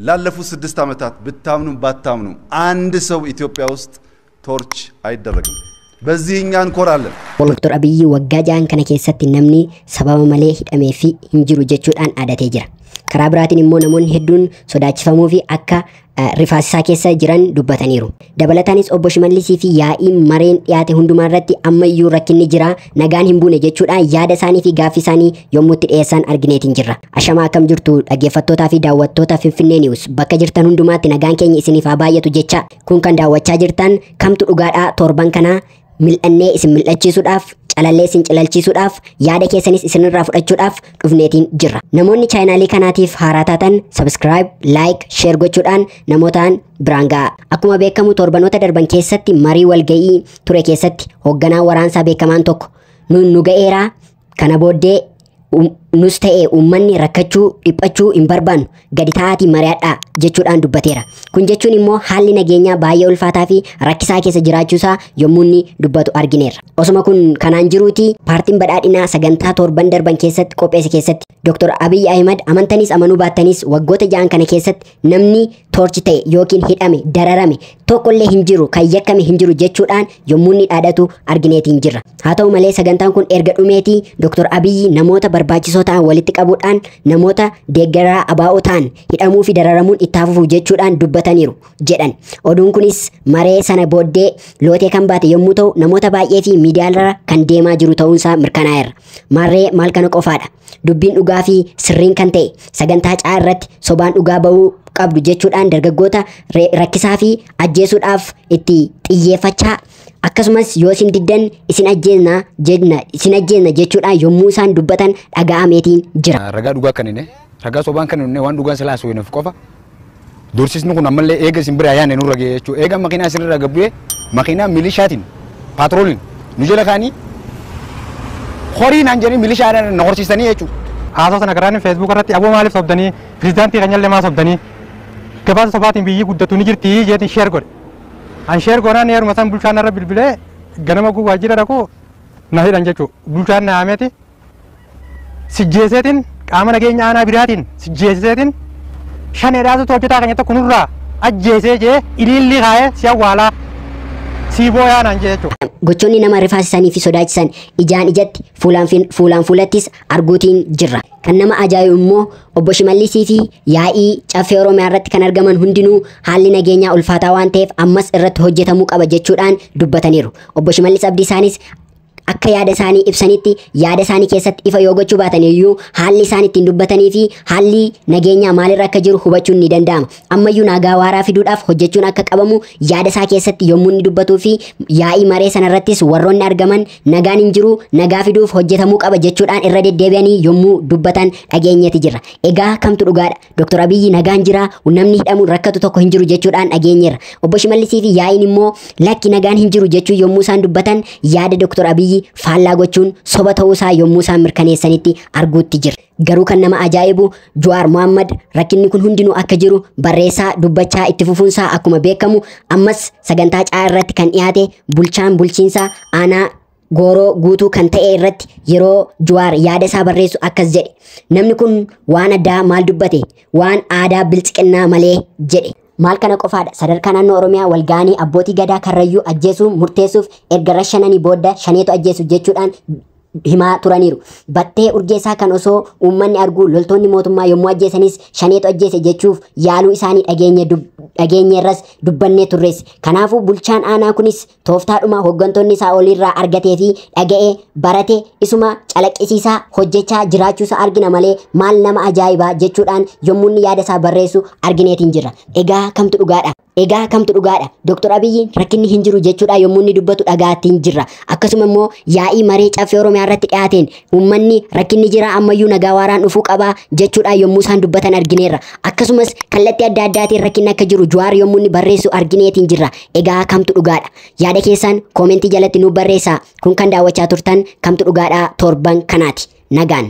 ላለፉት 6 ዓመታት ብታምኑ ባታምኑ አንድ ሰው ኢትዮጵያ ውስጥ ቶርች አይደረግም በዚህኛ እንኮራለን ዶክተር አብይ ወጋጃን ከነ keessatti namni sababa malee hidhamee fi hinjiru jechuudhaan aadatee jira karaa biraatiin immoo namoonni hedduun sodaachifamuu fi akka rifaasisaa keessa jiran dubbataniiru dabalataanis obbo Shimallisii fi yaa'ii mareen dhiyaate hundumaa irratti ammayyuu rakkinni jira nagaan hin buune jechuudhaan yaada isaanii fi gaaffii isaanii yommuu itti dhiyeessan argineetiin jirra ashamaa akkam jirtu dhaggeeffattootaa fi daawwattoota Finfinnee News bakka jirtan hundumaatti nagaan keenya isiniif haa baay'atu jecha kun kan daawwachaa jirtan kamtu dhugaadhaa torban kanaa mil'annee isin mil'achiisuudhaaf calallee isin cilalchiisuudhaaf yaada keessanis isinirraa fudhachuudhaaf dhufneetiin jirra namoonni chaanaalii kanaatiif haaraa taatan subscribe like share gochuudhaan namootaan biraan ga'a akkuma beekamu torbanoota darban keessatti marii walga'ii ture keessatti hoogganaa waraansaa beekamaan tokko nu ga'eeraa kana booddee nus ta'e uummanni rakkachuu dhiphachuu hin barbaannu gadi taa'aatii mari'adhaa jechuudhaan dubbateera kun jechuun immoo haalli nageenyaa baay'ee ulfaataa fi rakkisaa keessa jiraachuusaa yommuu inni dubbatu argineerra osuma kun kanaan jiruuti paartiin badhaadhinaa sagantaa torban darban keessatti qopheesse keessatti Dr. Abiy Ahmed amantanis amanuu baattanis waggoota ja'an kana keessatti namni toorchi ta'e yookiin hidhame dararame tokkollee hin jiru kan yakkame hin jiru jechuudhaan yommuu inni dhaadatu argineetiin jirra haa ta'u malee sagantaan kun erga dhumeetii Dr. Abiy namoota barbaachisoo ta'an walitti qabuudhaan namoota deeggaraa abaa'oo ta'an hidhamuu fi dararamuun itti fufu jechuudhaan dubbataniiru jedhan oduun kunis maree sana booddee lootee kan baate yommuu ta'u namoota baay'ee fi miidiyaarra kan deemaa jiru ta'uunsaa mirkanaa'eera marree maal kana qofaadha dubbiin dhugaa fi sirriin kan ta'e sagantaa caa irratti sobaan dhugaa ba'uu qabdu jechuudhaan dargaggoota rakkisaa fi ajjeesuudhaaf itti xiyyeeffachaa akkasumas yoo isin diddan isin ajjeesna jechuudhaan yommuu isaan dubbatan dhaga'ameetiin jira. Ragaa dhugaa kaninne ragaa sobaan kaninne waan dhugaan silaa suunaaf qofa dursisni kun ammallee eega isin bira yaane nurra ga'e jechuudha eega makiinaa isinirra gabbu'ee makiinaa milishaatiin paatrooliin nu jala kaanii horii naan jedhanii milishaadhaan na horsiisanii jechuudha. Haasoo sana karaan Facebook irratti aboo maaliif sobdanii pirezidaantii keenyallee maa sobdanii gabaasa sobaatiin biyyi guddatu ni jirti jeetiin sheer godhe an sheer goonaan yeruma san bulchaan irra bilbilee ganama guu waajjira dhaqu na hidhan jechuudha bulchaan na haameeti sijjeeseetiin qaama nageenya aanaa biraatiin sijjeeseetiin shaneedhaatu hojjetaa keenya tokko nurraa ajjeesee jee iliillii kaayee si awwaalaa siiboo yaanaan jee jechuudha. Gochoonni nama rifaasisanii fi sodaachisan ijaan ijatti fuulaan fuulattis arguutiin jirra. Kan nama ajaa'ibu immoo obbo Shimallisii fi yaa'ii caffee Oromiyaa irratti kan argaman hundinuu haalli nageenyaa ulfaataa waan ta'eef ammas irratti hojjetamuu qaba jechuudhaan dubbataniiru. Obbo Shimallis Abdiisaanis akka yaada isaanii ibsanitti yaada isaanii keessatti ifa yoo gochuu baatan iyyuu haalli isaan ittiin dubbatanii fi haalli nageenyaa maalirra akka jiru hubachuun ni danda'ama. Ammayyuu nagaa waaraa fiduudhaaf hojjechuun akka qabamu yaada isaa keessatti yommuu inni dubbatuu fi yaa'ii maree sanarrattis warroonni argaman nagaan hin jiru nagaa fiduuf hojjetamuu qaba jechuudhaan irra deddeebi'anii yommuu dubbatan dhageenyeeti jirra. Egaa kamtu dhugaadha? Dr. Abiy nagaan jira namni hidhamuun rakkatu tokko hin jiru jechuudhaan dhageenyeerra. Obbo Shimallisii fi yaa'iin immoo lakki nagaan hin jiru jechuu yommuu isaan dubbatan yaada Dr. Abiy faallaa gochuun soba ta'uusaa yommuu isaan mirkaneessanitti arguutti jira. Garuu kan nama ajaa'ibu Jawaar Mohammad rakkinni kun hundinuu akka jiru barreessaa dubbachaa itti fufuunsaa akkuma beekamu ammas sagantaa caa irratti kan dhiyaate bulchaan bulchiinsaa aanaa Gooroo guutuu kan ta'e irratti yeroo Jawaar yaada isaa barreessu akkas jedhe namni kun waan addaa maal dubbate waan aadaa bilchiqinnaa malee jedhe. Maal kana qofaadha sadarkaa naannoo Oromiyaa walgaanii abbootii gadaa karrayyuu ajjeesuu murteessuuf erga rashananii booda shaneetu ajjeesu jechuudhaan himaa turaniiru. Battee urgeessaa kan osoo uummanni argu loltoonni mootummaa yommuu ajjeesanis shaneetu ajjeese jechuuf yaaluu isaanii dhageenyeerras dubbannee turrees. Kanaafuu bulchaan aanaa kunis tooftaadhuma hooggantoonni isaa olirraa argatee fi dhaga'ee barate isuma calaqqisiisaa hojjechaa jiraachuusaa argina malee maal nama ajaa'ibaa jechuudhaan yommuu inni yaada isaa barreessu argineetiin jirra. Egaa kamtu dhugaadha? Egaa kamtu dhugaadha? Dr. Abiy rakkinni hin jiru jechuudha yommuu inni dubbatu dhagaattiin jirra. Akkasuma immoo yaa'ii maree caffee Oromiyaa irratti dhiyaateen uummanni rakkinni jira ammayyuu nagaa waaraan dhufuu qaba jechuudha yommuu isaan dubbatan argineerra. Akkasumas kallattii adda addaatiin rakkinni akka jiru Jawaar yommuu inni barreessu argineetiin jirra. Egaa kamtu dhugaadha? Yaada keessan koomentii jalatti nu barreessaa. Kun kan daawwachaa turtan kamtu dhugaadha torban kanaati. Nagaan.